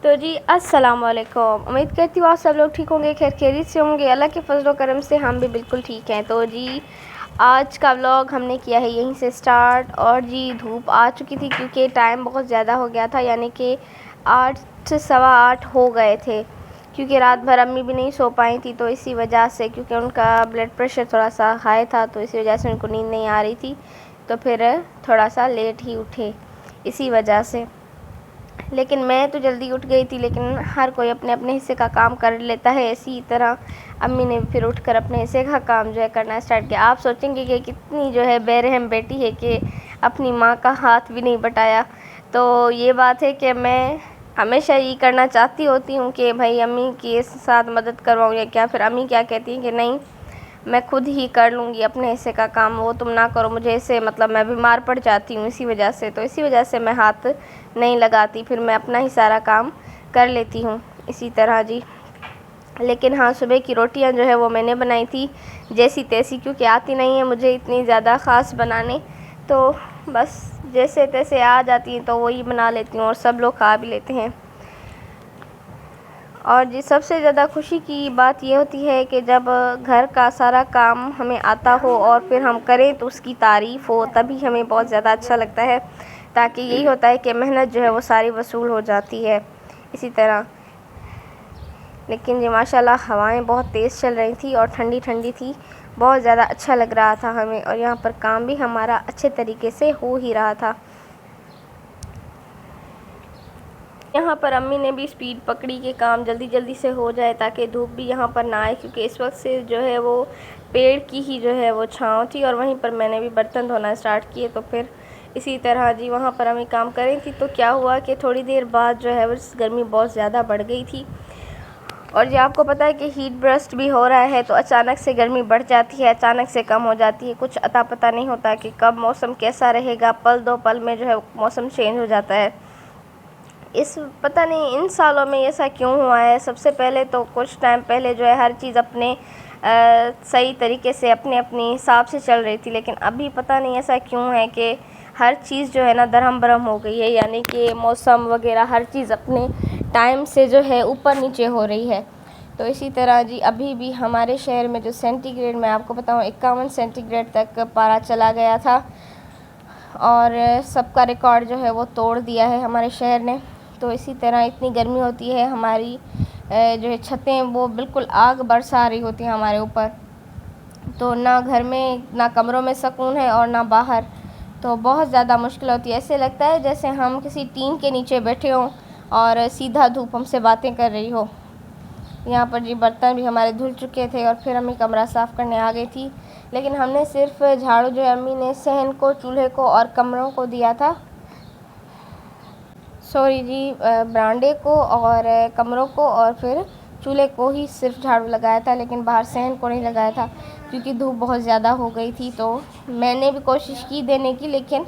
तो जी अस्सलाम वालेकुम। उम्मीद करती हूँ आप सब लोग ठीक होंगे, खैर खैरियत से होंगे। अल्लाह के फजल करम से हम भी बिल्कुल ठीक हैं। तो जी आज का व्लॉग हमने किया है यहीं से स्टार्ट। और जी धूप आ चुकी थी क्योंकि टाइम बहुत ज़्यादा हो गया था, यानी कि 8 से सवा 8 हो गए थे, क्योंकि रात भर अम्मी भी नहीं सो पाई थी। तो इसी वजह से, क्योंकि उनका ब्लड प्रेशर थोड़ा सा हाई था, तो इसी वजह से उनको नींद नहीं आ रही थी, तो फिर थोड़ा सा लेट ही उठे इसी वजह से। लेकिन मैं तो जल्दी उठ गई थी, लेकिन हर कोई अपने अपने हिस्से का काम कर लेता है। इसी तरह अम्मी ने फिर उठकर अपने हिस्से का काम जो है करना स्टार्ट किया। आप सोचेंगे कि कितनी जो है बेरहम बेटी है कि अपनी माँ का हाथ भी नहीं बटाया। तो ये बात है कि मैं हमेशा ये करना चाहती होती हूँ कि भाई अम्मी के साथ मदद करवाऊँ या क्या, फिर अम्मी क्या कहती हैं कि नहीं मैं खुद ही कर लूँगी अपने हिस्से का काम, वो तुम ना करो, मुझे इससे मतलब मैं बीमार पड़ जाती हूँ इसी वजह से। तो इसी वजह से मैं हाथ नहीं लगाती, फिर मैं अपना ही सारा काम कर लेती हूँ इसी तरह जी। लेकिन हाँ, सुबह की रोटियाँ जो है वो मैंने बनाई थी जैसी तैसी, क्योंकि आती नहीं है मुझे इतनी ज़्यादा ख़ास बनाने, तो बस जैसे तैसे आ जाती हैं तो वही बना लेती हूँ और सब लोग खा भी लेते हैं। और जी सबसे ज़्यादा खुशी की बात ये होती है कि जब घर का सारा काम हमें आता हो और फिर हम करें तो उसकी तारीफ़ हो, तभी हमें बहुत ज़्यादा अच्छा लगता है। ताकि यही होता है कि मेहनत जो है वो सारी वसूल हो जाती है इसी तरह। लेकिन जी माशाल्लाह हवाएं बहुत तेज़ चल रही थी और ठंडी ठंडी थी, बहुत ज़्यादा अच्छा लग रहा था हमें, और यहाँ पर काम भी हमारा अच्छे तरीके से हो ही रहा था। यहाँ पर अम्मी ने भी स्पीड पकड़ी कि काम जल्दी जल्दी से हो जाए ताकि धूप भी यहाँ पर ना आए, क्योंकि इस वक्त से जो है वो पेड़ की ही जो है वो छाँव थी। और वहीं पर मैंने भी बर्तन धोना स्टार्ट किए। तो फिर इसी तरह जी वहाँ पर अम्मी काम कर रही थी, तो क्या हुआ कि थोड़ी देर बाद जो है वो गर्मी बहुत ज़्यादा बढ़ गई थी। और जी आपको पता है कि हीट ब्रस्ट भी हो रहा है, तो अचानक से गर्मी बढ़ जाती है, अचानक से कम हो जाती है, कुछ अता पता नहीं होता कि कब मौसम कैसा रहेगा। पल दो पल में जो है मौसम चेंज हो जाता है। पता नहीं इन सालों में ऐसा क्यों हुआ है। सबसे पहले तो कुछ टाइम पहले जो है हर चीज़ अपने सही तरीके से अपने अपने हिसाब से चल रही थी, लेकिन अभी पता नहीं ऐसा क्यों है कि हर चीज़ जो है ना दरहम बरहम हो गई है, यानी कि मौसम वगैरह हर चीज़ अपने टाइम से जो है ऊपर नीचे हो रही है। तो इसी तरह जी अभी भी हमारे शहर में जो सेंटीग्रेड, मैं आपको बताऊँ 51 सेंटीग्रेड तक पारा चला गया था, और सबका रिकॉर्ड जो है वो तोड़ दिया है हमारे शहर ने। तो इसी तरह इतनी गर्मी होती है, हमारी जो है छतें वो बिल्कुल आग बरसा रही होती हैं हमारे ऊपर। तो ना घर में ना कमरों में सुकून है और ना बाहर, तो बहुत ज़्यादा मुश्किल होती है। ऐसे लगता है जैसे हम किसी टीन के नीचे बैठे हों और सीधा धूप हमसे बातें कर रही हो। यहाँ पर जी बर्तन भी हमारे धुल चुके थे और फिर अम्मी कमरा साफ़ करने आ गई थी। लेकिन हमने सिर्फ झाड़ू जो है अम्मी ने सहन को, चूल्हे को और कमरों को दिया था, सॉरी जी बरांडे को और कमरों को और फिर चूल्हे को ही सिर्फ झाड़ू लगाया था, लेकिन बाहर सहन को नहीं लगाया था क्योंकि धूप बहुत ज़्यादा हो गई थी। तो मैंने भी कोशिश की देने की, लेकिन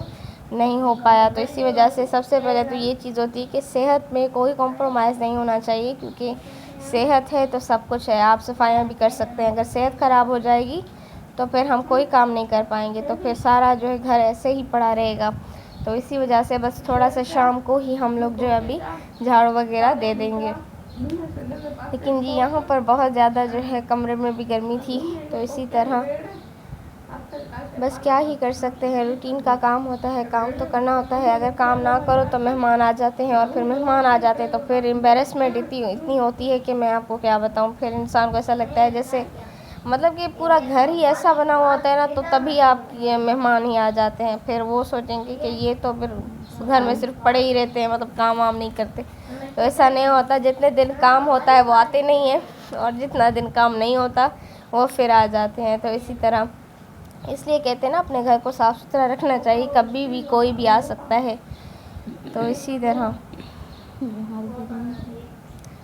नहीं हो पाया। तो इसी वजह से सबसे पहले तो ये चीज़ होती है कि सेहत में कोई कॉम्प्रोमाइज़ नहीं होना चाहिए, क्योंकि सेहत है तो सब कुछ है। आप सफाइयाँ भी कर सकते हैं, अगर सेहत ख़राब हो जाएगी तो फिर हम कोई काम नहीं कर पाएंगे, तो फिर सारा जो है घर ऐसे ही पड़ा रहेगा। तो इसी वजह से बस थोड़ा सा शाम को ही हम लोग जो है अभी झाड़ू वगैरह दे देंगे। लेकिन जी यहाँ पर बहुत ज़्यादा जो है कमरे में भी गर्मी थी, तो इसी तरह बस क्या ही कर सकते हैं, रूटीन का काम होता है, काम तो करना होता है। अगर काम ना करो तो मेहमान आ जाते हैं, और फिर मेहमान आ जाते हैं तो फिर एम्बेरसमेंट इतनी होती है कि मैं आपको क्या बताऊँ। फिर इंसान को ऐसा लगता है जैसे मतलब कि पूरा घर ही ऐसा बना हुआ होता है ना, तो तभी आप ये मेहमान ही आ जाते हैं। फिर वो सोचेंगे कि ये तो फिर घर में सिर्फ पड़े ही रहते हैं, मतलब काम वाम नहीं करते। तो ऐसा नहीं होता, जितने दिन काम होता है वो आते नहीं हैं, और जितना दिन काम नहीं होता वो फिर आ जाते हैं। तो इसी तरह इसलिए कहते हैं ना अपने घर को साफ़ सुथरा रखना चाहिए, कभी भी कोई भी आ सकता है। तो इसी तरह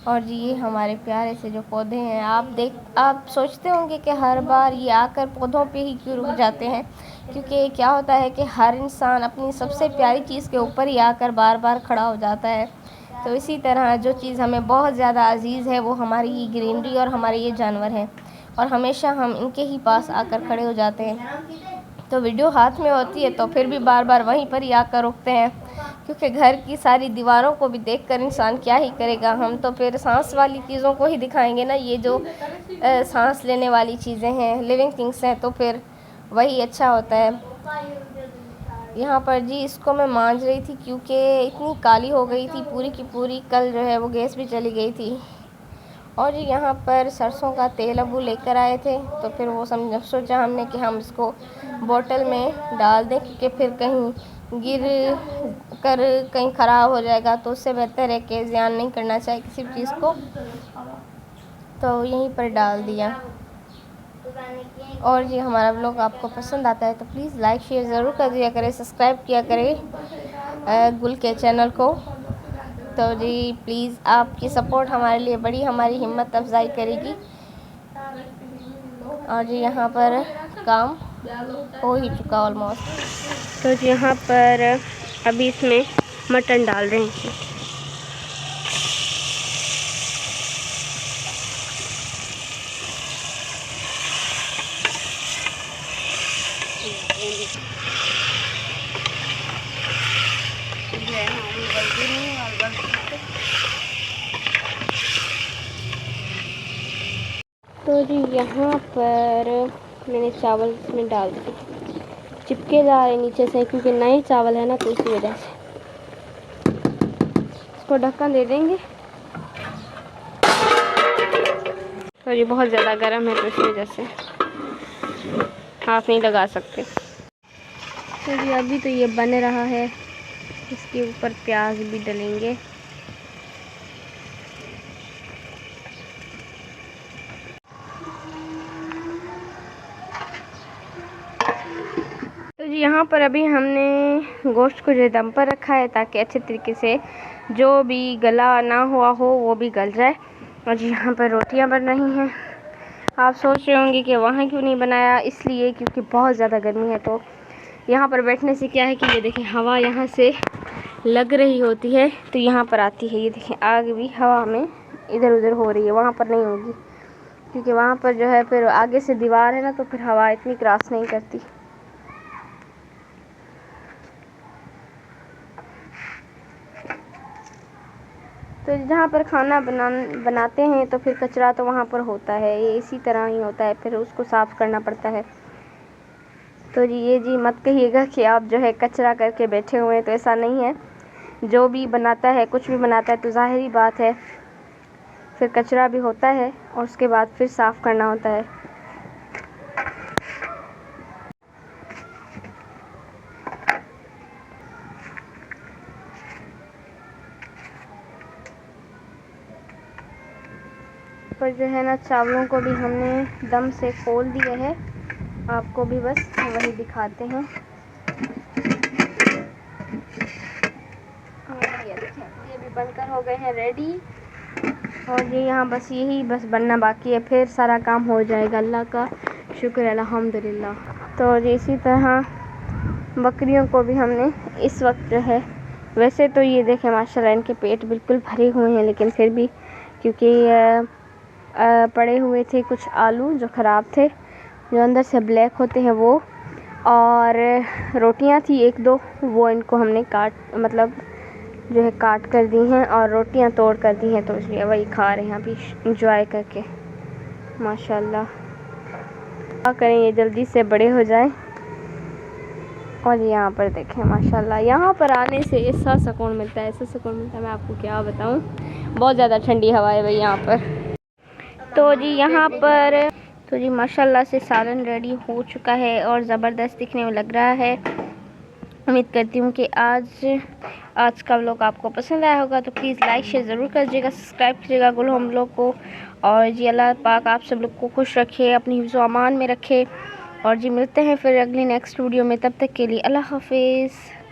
और जी ये हमारे प्यारे से जो पौधे हैं, आप सोचते होंगे कि हर बार ये आकर पौधों पे ही क्यों रुक जाते हैं, क्योंकि क्या होता है कि हर इंसान अपनी सबसे प्यारी चीज़ के ऊपर ही आकर बार बार खड़ा हो जाता है। तो इसी तरह जो चीज़ हमें बहुत ज़्यादा अजीज़ है वो हमारी ये ग्रीनरी और हमारे ये जानवर हैं, और हमेशा हम इनके ही पास आकर खड़े हो जाते हैं। तो वीडियो हाथ में होती है तो फिर भी बार बार वहीं पर ही आकर रुकते हैं। क्योंकि घर की सारी दीवारों को भी देखकर इंसान क्या ही करेगा। हम तो फिर सांस वाली चीज़ों को ही दिखाएंगे ना, ये जो सांस लेने वाली चीज़ें हैं, लिविंग थिंग्स हैं, तो फिर वही अच्छा होता है। यहाँ पर जी इसको मैं मांज रही थी क्योंकि इतनी काली हो गई थी पूरी की पूरी। कल जो है वो गैस भी चली गई थी। और यहाँ पर सरसों का तेल अबू लेकर आए थे, तो फिर वो सोचा हमने कि हम इसको बोतल में डाल दें, क्योंकि फिर कहीं गिर कर कहीं ख़राब हो जाएगा, तो उससे बेहतर है कि ज़ियान नहीं करना चाहिए किसी भी चीज़ को। तो यहीं पर डाल दिया। और जी हमारा व्लॉग आपको पसंद आता है तो प्लीज़ लाइक शेयर ज़रूर कर दिया करें, सब्सक्राइब किया करें गुल के चैनल को। तो जी प्लीज़ आपकी सपोर्ट हमारे लिए बड़ी हमारी हिम्मत अफजाई करेगी। और जी यहाँ पर काम हो ही चुका ऑलमोस्ट। तो जी यहाँ पर अभी इसमें मटन डाल रहे हैं। तो जी यहाँ पर मैंने चावल इसमें डाल दिए, चिपके जा रहे नीचे से क्योंकि नए चावल है ना, तो इसी वजह से इसको ढक्कन दे देंगे। तो ये बहुत ज़्यादा गर्म है तो इसी वजह से हाथ नहीं लगा सकते। तो जी अभी तो ये बन रहा है, इसके ऊपर प्याज भी डलेंगे। तो जी यहाँ पर अभी हमने गोश्त को जो दम पर रखा है ताकि अच्छे तरीके से जो भी गला ना हुआ हो वो भी गल जाए। और जी यहाँ पर रोटियाँ बन रही हैं। आप सोच रहे होंगे कि वहाँ क्यों नहीं बनाया, इसलिए क्योंकि बहुत ज़्यादा गर्मी है। तो यहाँ पर बैठने से क्या है कि ये देखें हवा यहाँ से लग रही होती है तो यहाँ पर आती है। ये देखें आग भी हवा में इधर उधर हो रही है, वहाँ पर नहीं होगी क्योंकि वहाँ पर जो है फिर आगे से दीवार है ना, तो फिर हवा इतनी क्रॉस नहीं करती। तो जहाँ पर खाना बनाते हैं तो फिर कचरा तो वहाँ पर होता है, ये इसी तरह ही होता है, फिर उसको साफ़ करना पड़ता है। तो जी ये जी मत कहिएगा कि आप जो है कचरा करके बैठे हुए हैं, तो ऐसा नहीं है। जो भी बनाता है, कुछ भी बनाता है, तो ज़ाहिरी बात है फिर कचरा भी होता है और उसके बाद फिर साफ़ करना होता है। पर जो है ना चावलों को भी हमने दम से खोल दिया है, आपको भी बस वही दिखाते हैं। ये देखें ये भी बनकर हो गए हैं रेडी। और ये यहाँ बस यही बस बनना बाकी है, फिर सारा काम हो जाएगा। अल्लाह का शुक्र अल्हम्दुलिल्लाह। तो इसी तरह बकरियों को भी हमने इस वक्त जो है, वैसे तो ये देखें माशाल्लाह इनके पेट बिल्कुल भरे हुए हैं, लेकिन फिर भी क्योंकि पड़े हुए थे कुछ आलू जो ख़राब थे, जो अंदर से ब्लैक होते हैं वो, और रोटियां थी एक दो, वो इनको हमने जो है काट कर दी हैं और रोटियां तोड़ कर दी हैं, तो इसलिए वही खा रहे हैं अभी इंजॉय करके। माशाल्लाह क्या करें ये जल्दी से बड़े हो जाएं। और यहाँ पर देखें माशाल्लाह, यहाँ पर आने से ऐसा सुकून मिलता है, ऐसा सुकून मिलता है, मैं आपको क्या बताऊँ। बहुत ज़्यादा ठंडी हवा है भाई यहाँ पर। तो जी यहाँ पर तो जी माशाल्लाह से सालन रेडी हो चुका है और ज़बरदस्त दिखने में लग रहा है। उम्मीद करती हूँ कि आज का व्लॉग आपको पसंद आया होगा। तो प्लीज़ लाइक शेयर ज़रूर कर दीजिएगा, सब्सक्राइब कीजिएगा गुल होम व्लॉग को। और जी अल्लाह पाक आप सब लोग को खुश रखे, अपनी हिफ्ज़ व अमान में रखे। और जी मिलते हैं फिर अगली नेक्स्ट वीडियो में, तब तक के लिए अल्लाह हाफिज़।